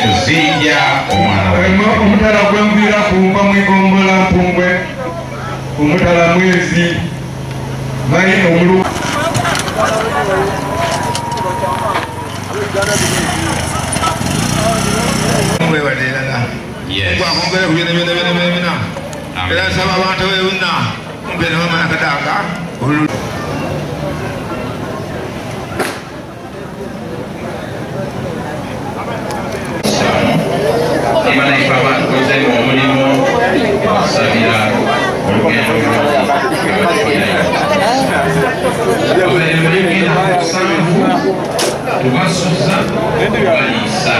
kuzija omwana omutala gwemvira kumpa mwigombola mpumbwe omutala mwezi mai omulu Imanaifa batukoze omulimu sabira olugendo tubasuza baliisa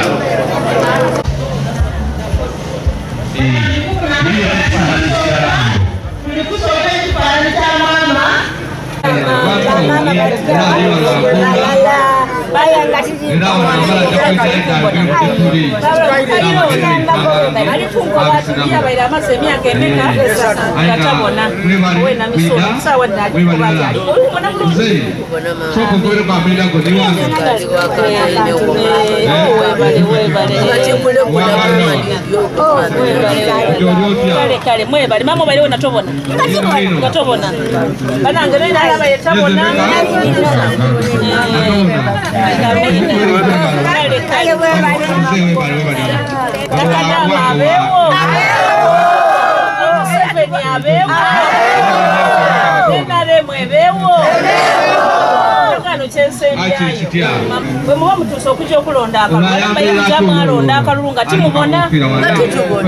muba mutuusa okujja okulonda akalulunga akalulunga timubona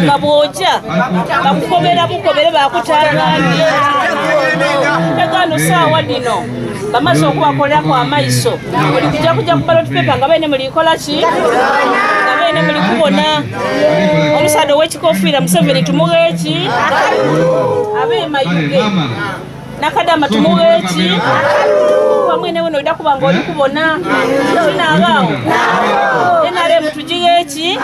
nga bw'ojja bakukobera bukobere bakutanganya egano saawa dino bamaze okubakoleraku amaiso buli kujja kujja ku ballot paper nga bene mulikola ki nga bene muli kubona omusaadde ow'ekikofiira Museveni tumuwa eki abeemayuge nakadama tumuwa eki mwene weno ida kubanga oli kubona kinabaawo NRM tugiye eki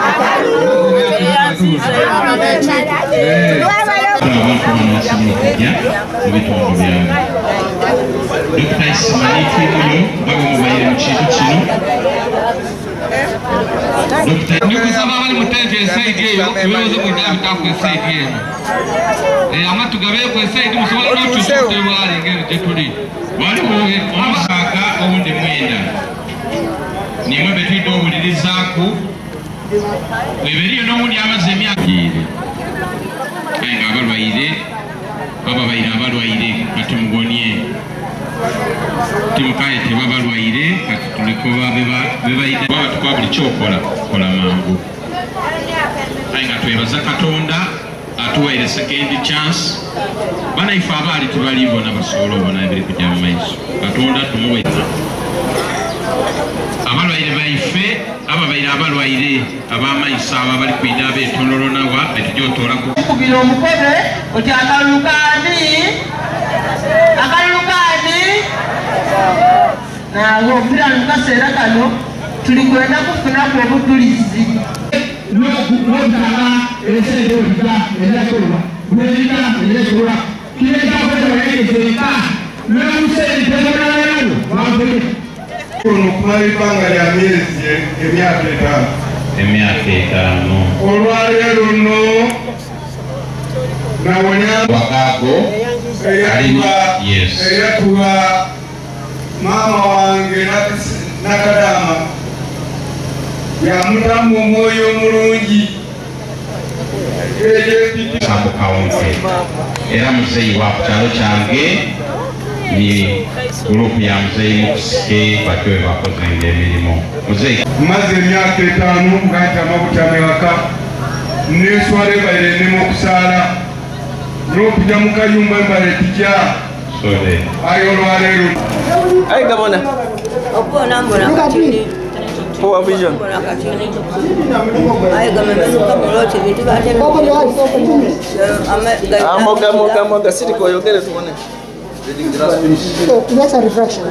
nikusaba abali mu tente esaidi eyo ebirowozo mwidala bitaku esaidi eyo amatu gabeeku esaidi musobola notusutebwali ngeri gyetuli waliwo omusaaga owundi mwenda nimwe betwidde owulirizaaku weberiyo n'owundi amaze emyaka ire kale nga abalwaire bababaire abalwaire kati mugonye timukaye tebabalwaire kati tulikoba bebaire baba tukwa buli kyokola kola mangu kale nga twebaza Katonda atuwaire second chance banaife abaali tebaliibona basobola obona ebiri kujja mu maiso Katonda tumuweza abalwaire baife ababaire abalwaire ab'amaiso abo abali kwida abeetoololo nawa betujja kubira omukobe oti akalulu kaani nawe omupira mu kaseera kano tuli kwenda kufunaku obujulizi n'okutaba ebiseera ebijja ebyakolwa n'ebijja ebyakolwa kireka kwetabayegezeeka n'omuseeri tebonalayo wavule ono kumala ebbanga lya myezi emyaka etaano olwaleero luno wakaako eyatuwa maama wange Nakadama yamutamu omwoyo omulungi kawonke era muzeeyi wa ku kyalo kyange ni gurupu ya muzeeyi mukusike batyo bakozenga emirimu muzeeyi maze emyaka etaano nga ntama butama ewaka neswala ebalire nemu okusaala n'okujja mu kayumba embale tijja ayo olwaleero Hey, Gabona. Power Vision. Moga City ko yogere tuone. That's a reflection.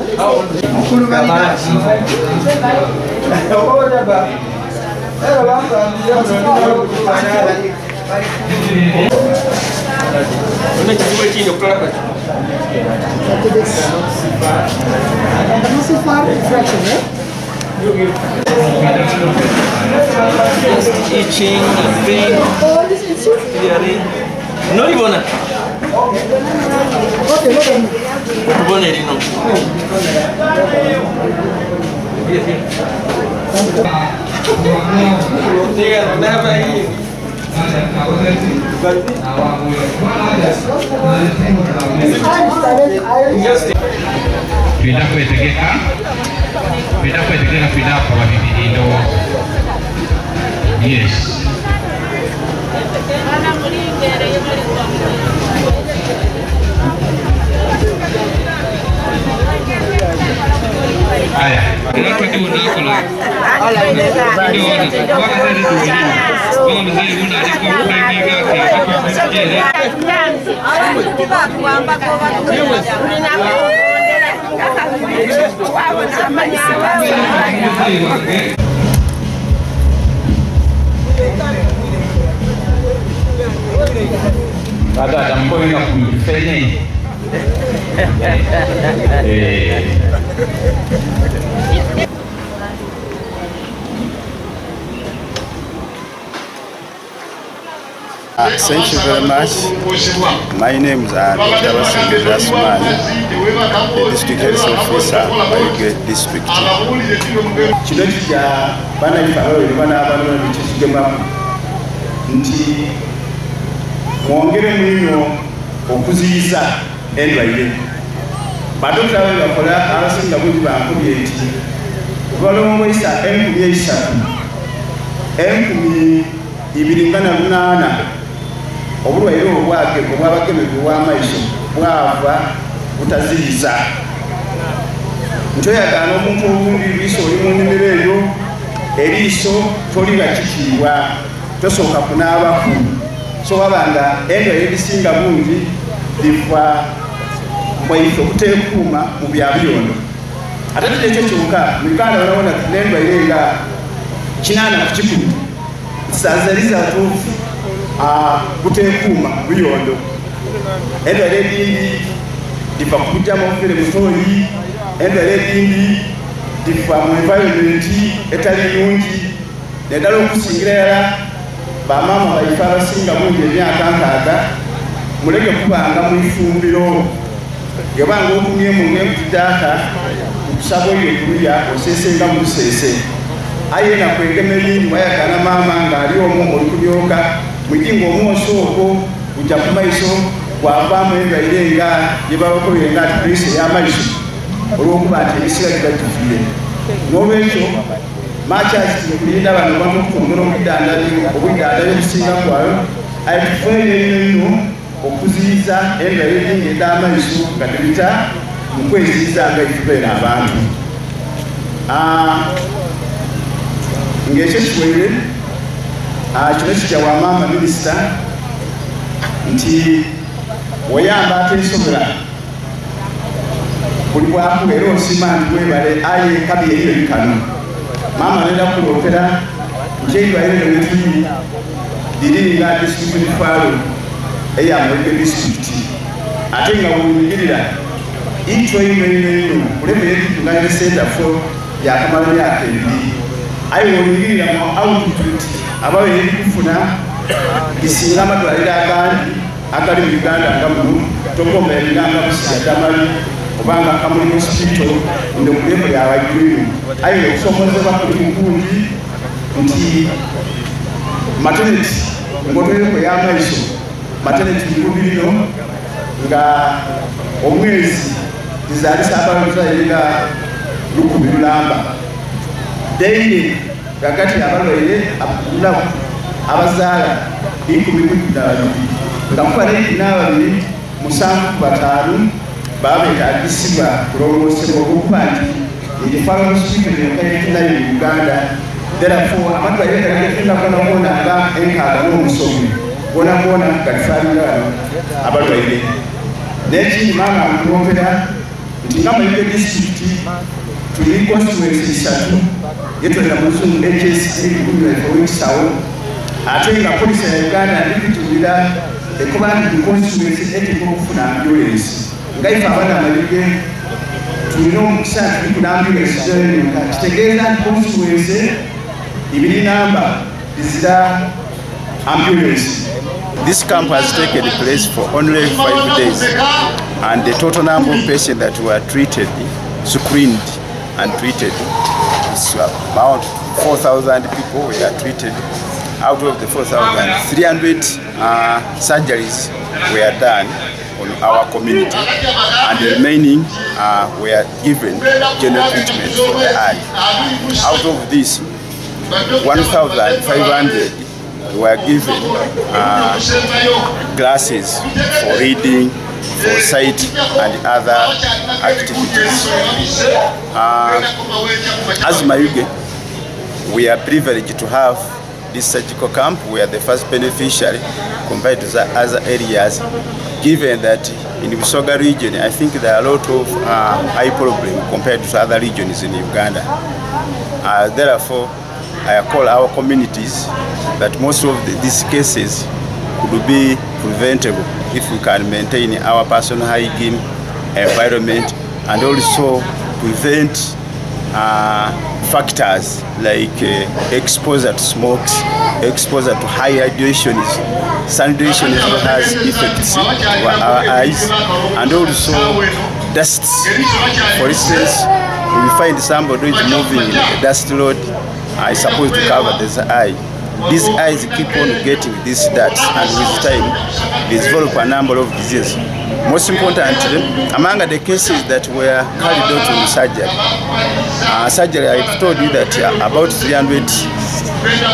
Lucifer reflection, eh? itching and pain. Clearly. No, you wanna? Pindah kuetegeka pindah kwa bibidindo. Yes. Aya. Ada poin yang kufanya. Thank you very much. My name is Dr. Basinge Rasman, the District Health Officer, Mayuge District. Chidokija bana ifalo bana abantu bichigema nti mwongere mwino okuziyiza endwaire. Badokita bakola abasinga bungi bankubye enti balomboisa enkubye isatu enkumi ibiringana munana obulwaire obwake obwabakemebwa bw'amaiso bwava butaziyiza. Ntoyagana omuntu obundi liiso oli mu nnimiro eyo eriiso tolira kitiibwa tosooka kunaabaku so wabanga endwaire ebisinga bungi biva mwaife okuteekuuma mu byabuyondo. Ate tekyo kyokka mu Uganda balabona n'endwaire nga 8 ku 10 zazaliza tufu kuteekuma buyondo. Endwaire edindi diva kujja mu fere mutoyi, endwaire edindi diva mu environment etali nungi. Nedala okusingira bamama baifa abasinga bungi emyaka 6 muleke kubanga mu ifumbiro yabanga okumye mu ng'ekutaka okusaba oyo kulya osesenga mu lusese. Aye na kwegeme yindi wayagana mama ngali omu olukubyoka mujingo omwoso okwo kujja ku maiso gwavaamu endwaire nga yebabakolere nga kristo y'amaiso olw'okuba nti ebisiga gibatufiire. N'olwekyo makyaki kulinda bano bamukutumbula obwidandabyo obusinga kwayo aye tufeeyo ennyo okuziyiza endwaire ezingi ez'amaiso nga tubita mu kweziyiza nga itubeera abantu. Ngekyo kiwere kino kijja wa maama minisita nti oyamba ateesobola buli bwakuba era osima nti webale aye kabi eryo bikano maama nenda kuloopera nti eirwaire lyo netuli liri nga disitulikiti mifaalo eyamwege disitulikiti ate nga bwenyigirira itwo ino kulemera ekitunganyire sentafo yakamala myaka 2 aye olingirira mu output abawe kufuna isinga amadwaliro agandi agali mu Uganda nga muno togomba ebiranga busija tamali obanga kamuli hospital ndo kuleko yabagirimu aye okusomozebwa kuli mukundi nti maternity ngoteleko y'amaiso maternity nkubirino nga omwezi tizalisa abalwaire nga 10 daily kakati abalwaire abulamu abazaala 12 nga mukale 7 babetaagisibwa kulongoosebwa okuba nti ekifaalo hospital yokayekinayo mu Uganda. Therefore amadwaliro galifuna bonabona nga 6 bonabona galifaanira abalwaire. N'ekindi maama amuloopera nti nga Mayuge disitulikiti tuli constituency 3 yetwera muzungu HS ow'ekisawo ate nga polisi ya Uganda ndikitulira ekuba nti constituency etekwa okufuna ambulance nga ife abaana Mayuge tulina omukisa tuli ku ambulance zonka kitegeeza nti constituency ibiri namba Desire ambulance. This camp has taken place for only 5 days, and the total number of patients that were treated, screened and treated, is about 4,000 people were treated. Out of the 4,000, 300 surgeries were done on our community, and the remaining were given general treatment for the eye. Out of this, 1,500 were given glasses for reading, for sight, and other activities. As Mayuge, we are privileged to have this surgical camp. We are the first beneficiary compared to the other areas, given that in the Busoga region, I think there are a lot of eye problems compared to other regions in Uganda. Therefore, I call our communities that most of these cases could be preventable if we can maintain our personal hygiene environment, and also prevent factors like exposure to smokes, exposure to high radiation. Sun radiation has effects on our eyes, and also dusts. For instance, we find somebody who is moving in a dust road, is supposed to cover this eye. These eyes keep on getting these dust, and with time they develop a number of diseases. Most importantly, among the cases that were carried out in surgery, I've told you that about 300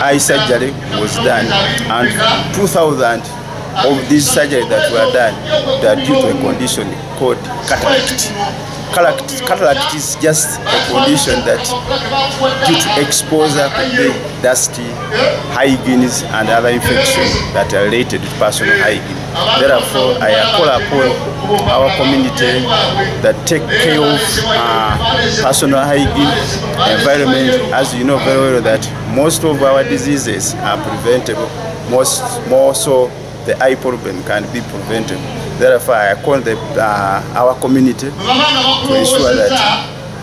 eye surgery was done, and 2,000 of these surgeries that were done are due to a condition called cataract. Cataract is just a condition that due to exposure to the dusty, hygiene, and other infections that are related to personal hygiene. Therefore, I call upon our community that take care of personal hygiene, environment. As you know very well that most of our diseases are preventable, more so the eye problem can be preventable. Therefore, I call our community to ensure that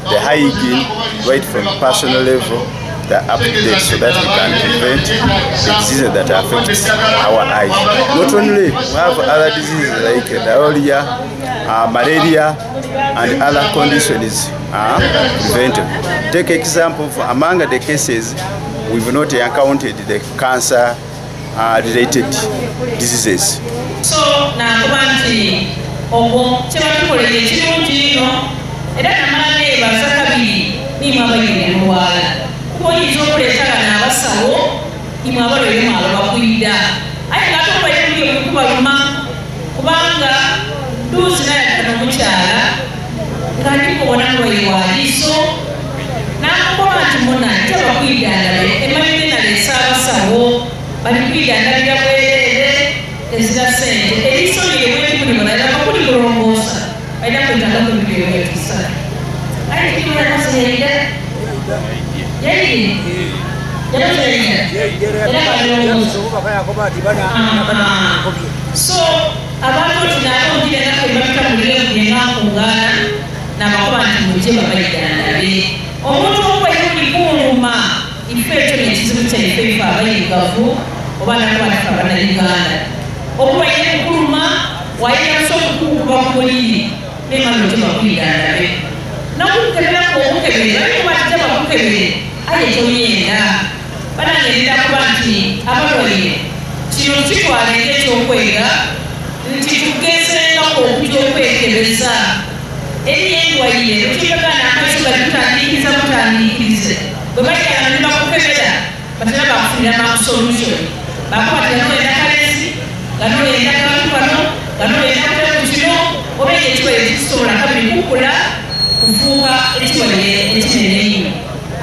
the hygiene, right from personal level, they are up to date, so that we can prevent the diseases that affect our eyes. Not only, we have other diseases like diarrhea, malaria, and other conditions preventable. Take example, among the cases, we've not encountered the cancer related diseases. So now kubanti obo kyabatukolera ekirungi ino era namala basakabi nimwe abayire muwala kuyiza okuleetala n'abasawo nimwe abalwaire mwalo bakwida aye nga tobaire muli okubaluma kubanga nduuzi nayakana omukyala ng'ali kubona mulwaire waliiso n'amukoba nti muna tabakwidandala emalire naleesa abasawo bali kwidandalira bwerere ezira sente eriiso lye bweti buli munalira bakuli mulongoosa balina kwetanga ku bibyo byetisa aye kimulanaseyerira yayiri so abantu tinabo ndibanakwebabitambulire kuyengakungaana nabakuba nti muje babayidandalabe omuntu okwaire buli kumuluma ife ekyo nekizibu kyaife ife abayirugavu oba nakubantu abanayuganda okubaire kukuluma wayiraso okukukuba kumuliri nemalo tebakwidandalabe nakukeberaku okukebere balikubatija bakukebere aye kyoyenda banangerera kuba nti abalwaire kino kitwalenge ekyokwega nti tugezengaku okuja okwekebeza eri endwaire okibagana amaiso galikutandiikiriza mutandikirize bwe bajjana ne bakukebera batera bakufunira makusolution bakubatira noyenda kalesi nga noyenda kantu kano nga noyenda kuteku kino oba ekitwaire kisobola kabiri kukula kufuuka ekitwaire ekinene nnyo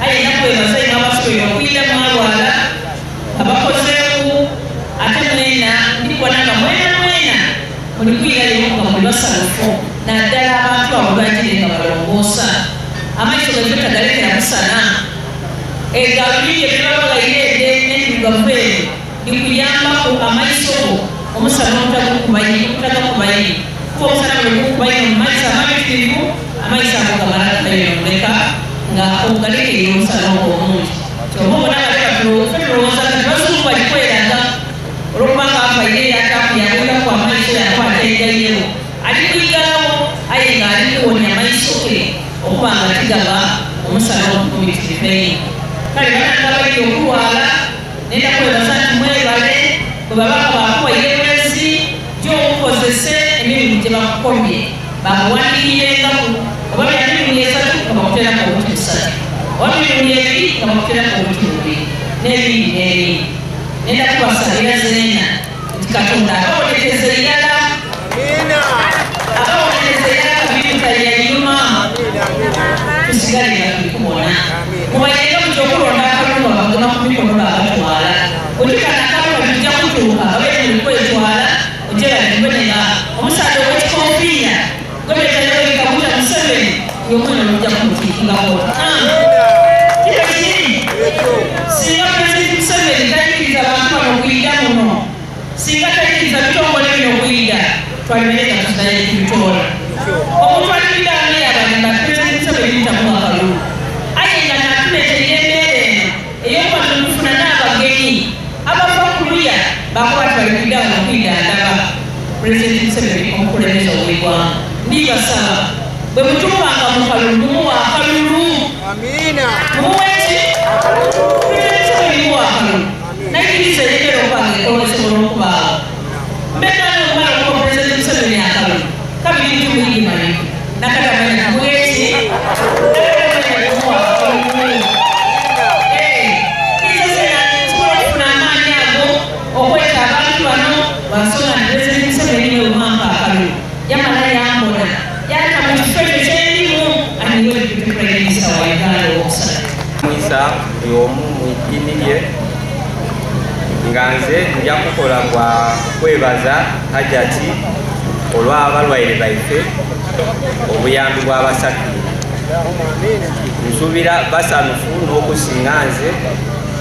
aye nakwebaza ino abasoboire okwira mwalwala nga bakozeeku ate mwena ndikubona nga mwena muli kwirayo nga muli basalufu naddala abantu abo bagire nga balongoosa amaiso gaife tagalekera musana egalulire bibabagairedde n'emirugavu eyo likuyambaku amaiso go omusana otagakubayi kuba omusana bwegukubali mu maiso amabitirivu amaiso ago gamalagayonoleka nga ogalekera omusana ogwo omungi oba obona tulowooza okuba nga kigaba omusala omukubitiriveeyi kale bananga bali okulwala nenda kwebaza nti mwebale bwe babaka bakuwa yebulezi gy'obukozese emirimu gye bakukomye bakuwandikirengaku oba byamirimu esatu nga bakuterako obuti busatu oba mirimu ebiri nga bakuterako obuti bubiri n'ebindi n'ebindi nenda kubasalira zeena nti katonda akabonekeza eyala akabonekeza eyala kabintu yayuma tusigalira kubikubona mubayenga mukyokulonda akalunga bagema ku mikono bagatwala otikana akalunga bijja kutuuka abeni mulikwetwala ogyeragibenera omusaadde ow'ekikompiira gwebetanebekabuta Museveni yomwana lujja kumutiikingako kika kiri singa Pulezidenti Museveni tayigiriza abantu bano okuyida muno singa tayigiriza bitongole bino okuyida twalimereka tutanaye kubitoola omutwalirira ani abalimba Pulezidenti Museveni bitamuwa akalulu aye nga natuleetera embeera eno ey'okwata okufuna n'abagenyi abava kuluya bakuba tibalikwida wano okuyida ndaba Pulezidenti Museveni omukulembeze ow'eggwanga ndibasaba bwe mutuukanga mu kalulu mumuwa akalulu mumuweki Pulezidenti Museveni muwa akalulu nayigiriza eyeera okwange ekolesobola okubaawo mbegana okubala okuba Pulezidenti Museveni akalulu kabiri tumuyimani nakatamanya mugeki kumuwa akalulu kisobola okufuna amaanyi ago okweta abantu bano bansonga nti Pulezidenti Museveni neomwanga akalulu yamala yambona yata mu kifo ekyo kyerimu aniwe tutukulembisa wa Uganda owokusatu mwisa buli omu mu ddiini lye nga nze nja kukola kwa kwebaza hajati olw'abalwaire baife obuyambi bw'abasakiri nsuubira basanufu n'okusinga nze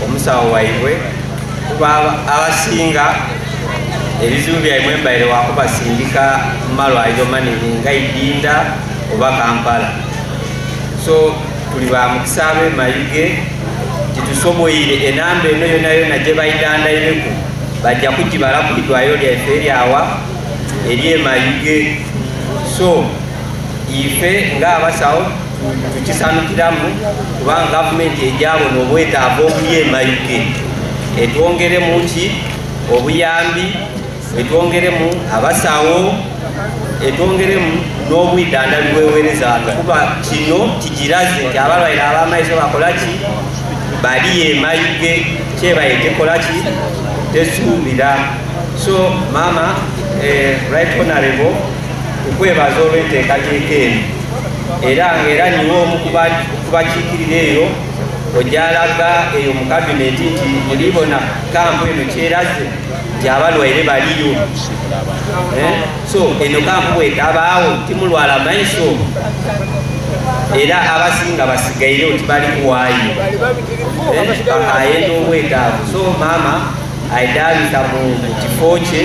omusawo waibwe kuba abasinga ebizibu byaimwe mbaire wakubasindika mu malwaliro manene nga Idinda oba Kampala so tuli ba mukisa ab'emayuge titusoboire enamba eno yona yona gye bayidandaireku bajja kugibala ku idwaliro lyaife eryawa ery'emayuge so ife ng'abasawo tukisanukiramu kubanga gavumenti ejabona obwetaavu obuli emayuge etwongeremu ki obuyambi etwongeremu abasawo etwongeremu n'obwidandali bweweereza kuba kino kigiraze nti abalwaire ab'amaiso bakolaki bali emayuge kyebaye tekolaki tesuubira so mama right honorable tukwebaza olw'enteekateeka eno era niwe omu kubakiikirira eyo ojalaga eyo mu kabineti nti mulibona kampu eno kyeraze nti abalwaire baliyo so eno kampu bwetabaawo timulwala maiso era abasinga basigaire oti bali kuwaayo bakayenda obwetaavu so mama aidabisa mu kifo kye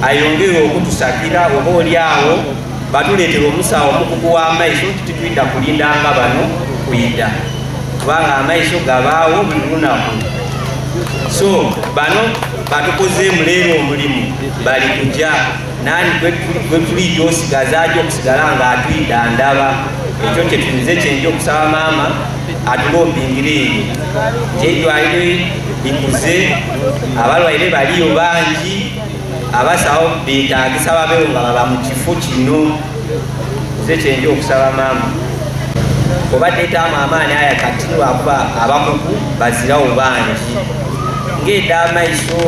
ayongere okutusakira oba oliawo batuleetera omusawo omukugu w'amaiso titutwidda kulindanga bano kuyida kubanga amaiso gabaawo buli lunaku so bano batukozeemu leero omulimu bali kujja nani gwe tulijja osigaza ajja okusigala nga atwidda ndaba ekyo kyetulize kyenja okusaba maama atulombingire eyo kyedwalire likuze abalwaire baliyo bangi abasawo beetagisa babeewo nga baba mu kifo kino ze kyenja okusaba maama obadde etaamu amaani aya kati lwakuba abakugu bazirawo bangi ng'edda amaiso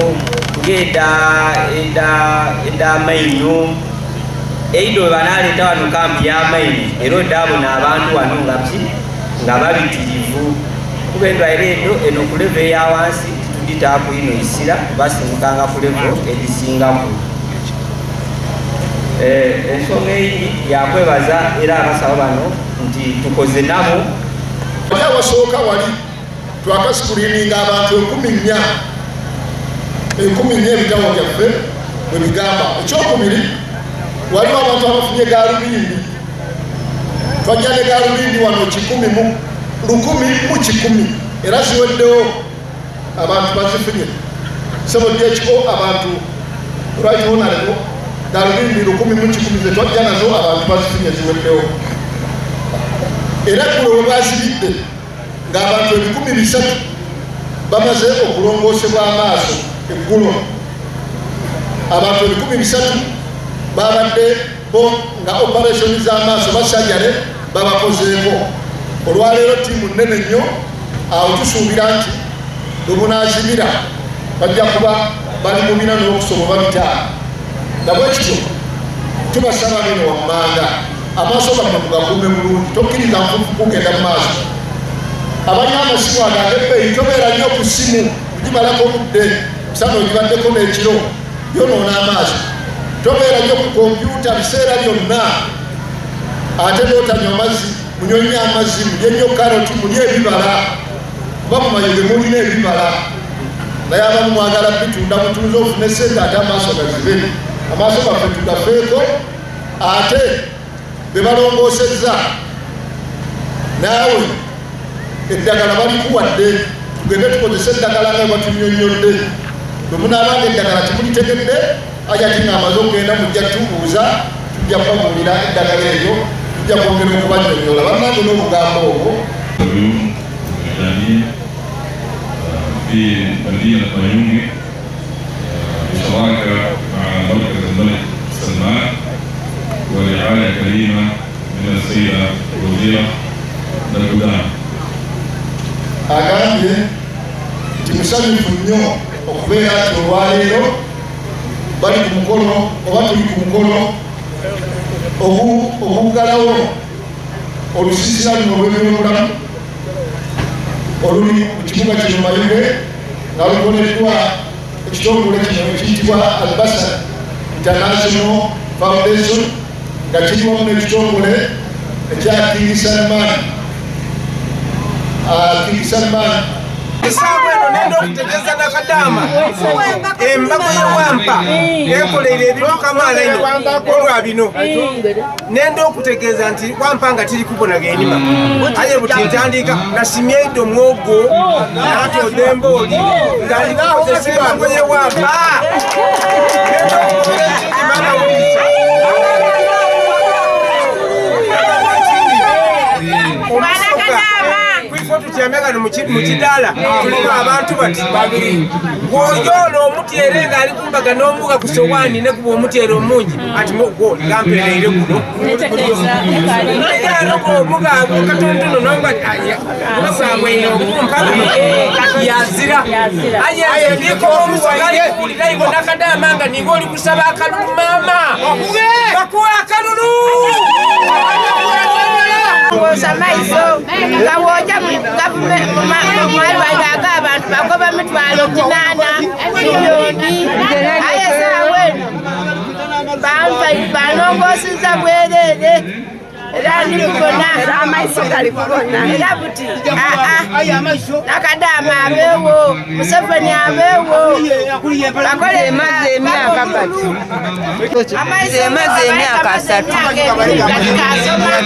ng'edda amaino eido bwe banaleeta wano kampi y'amaino era oddaabona abantu wano nga babitirivu kuba endwaire eno ku levo eya wansi tituditaaku ino isira basimbukanga ku levo edisingaku ensonga eyi yakwebaza era abasawo bano nti tukoze nabo wasooka wali twakasikulininga abantu 14 ebitabo byaffe bwe bigamba ekyokubiri waliwo abantu abafunye galubindi twajja ne galubindi wano 1,000 era ziweddewo abantu bazifunye seboddyekiko abantu lwakibonaleko galubindi 1,010 zetwajja nazo abantu bazifunye ziweddewo era eggulo we bwazibidde ng'abantu 300 bamaze okulongoosebwa amaaso eggulo abantu 300 babadde bo nga operationi z'amaaso basajjale babakozeeko olwaleero ttiimu nnene nnyo awo tusuubira nti lwemunaazibira bajja kuba bali mu bina n'okusomo babitaano nga bwekityo tubasaba bino wammanga amaaso gammwe mugakuume bulungi tokkiriza nfufu kugenda mu maaso abalina amasimu agag'ebbeeyi tobeera nnyo ku ssimu gimalako obudde musana ogibaddeko n'ekiro yonoona amaaso tobeera nnyo ku kompyuta biseera byonna ate n'otanywa amazzi munyonye amazzi mulye nnyo karoti mulye ebibala kuba mu mayege mulina ebibala naye abamu mwagala bitunda mutunze ofune sente ate amaaso gazibe amaaso gaffe tugafeeko ate be balongoosezza naawe eddagala balikuwadde tugende tukozesa eddagala nga batunyonyodde bwe munaabanga eddagala timulitekedde ajati nga amaze okugenda mujja tubuuza tujja kubabuulira eddagala eryo tujja kwongera okubanyonyola bannange n'obugambo obwo في مدينة ميونغ بشراكة مع مركز الملك سلمان ورعاية كريمة من السيدة الوزيرة دلقودان. agambye timusanyufu nnyo okubeera nti olwaleero bali ku mukolo oba tuli ku mukolo obuggalawo olusiisira luno olw'ebyobulamu oluli mu kibuga kino Mayuge nga lukoleddwa ekitongole kino ekiyitibwa Albasa International Foundation nga kiriwamu n'ekitongole ekya King Salman Esaawa eno nenda okutegeeza Nakadaama embago y'ewampa ekoleire ebintu kamaala ino olwa bino nenda okutegeeza nti wampa nga tiri kubonaga enima aye buti ntandika nasimyeidde omwogo n'atooda embooli ng'alinakozesa embago y'ewampa nenda okukola ekindi manawulisa tutyamegano mu kidaala tulimu abantu bati babiri gwoyoolo omutyere ng'ali kumbaga n'ombuga ku sowaani ne kuba omutyere omungi ati gwo gampereire guno omuga katonotono nonga omusabwene okumpa yazira aye ndiko omusagali kuwulira ibo Nakadaama nga ninga oli kusaba akalulu maama bakuwa akalulu Samaiso, kawoja mwalwaliro ag'abantu bagoba mitwalo 8 miliyoni aye saaweno banongoosiza bwereere era ndikubona amaiso gali kubona era buti Nakadaama abeewo Museveni abeewo bakole emaze emyaka bati emaze emyaka 3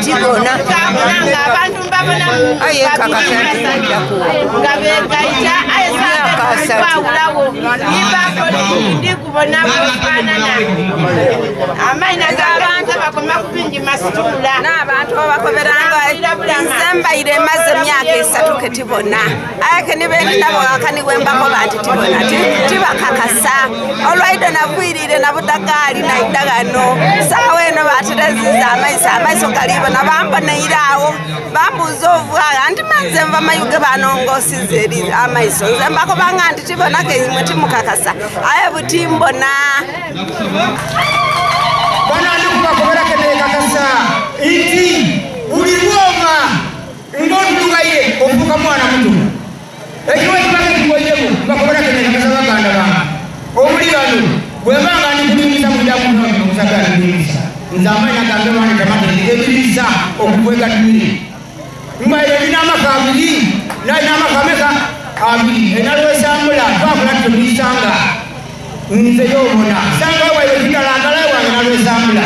kibona abantu mbabona aye kakasajja nga begaita aye saawulawo nibakole ndikubona bufaanana amaina g'abantu bakoma kubingi masitula n'abantu babakoberanga nsembaire emaze emyaka 3 ketibona ayeke nibenginabo akaniwe mbako bantu tibona tibakakasa olwaido nabwirire nabudagaali naidagano saawa eno batereziza amaiso galibona bamboneirawo bambuuza ovwaga nti manze nva Mayuge banongosiza eri amaiso nze mbakobanga nti tibonake imwe timukakasa aye buti mbona banandikubakoberake nekakasa iti buli lwoma ng'otutukaye ofuuka mwana muto ekiwa kibake kiwoyemu bakoberake nekakasa baganda bange obuli bano bwembanga ndikulimiza mujamunosagala ndimisa nze amaina gange bange tamateekebiriza okubwegatumire mbaire ndina amaka 2 nalina amaka meka 2 enalwesambula twakola tumisanga nze yobona sanga wayo kitalangala wange nalwesambula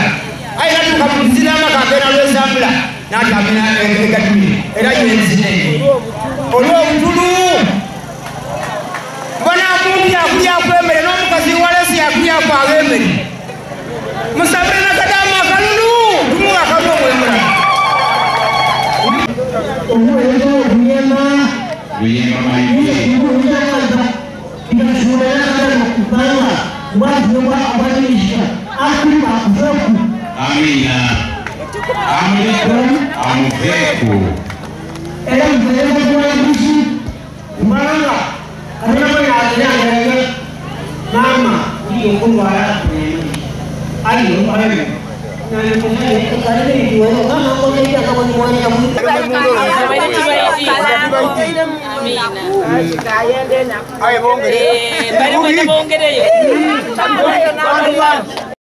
aye natuuka mukuzira amaka age nalwesambula natamina egatumire era yenzinene olw'obutulu bona muntu yakulyaku emmere n'omukazi walesi yakulyaku ab'emmere musabire Nakadaama akalulu tumuwa akalulu omwemula Kuyemba maiki. Amina. Amriku amuveku. Mama, ndio kwa ayo Amina.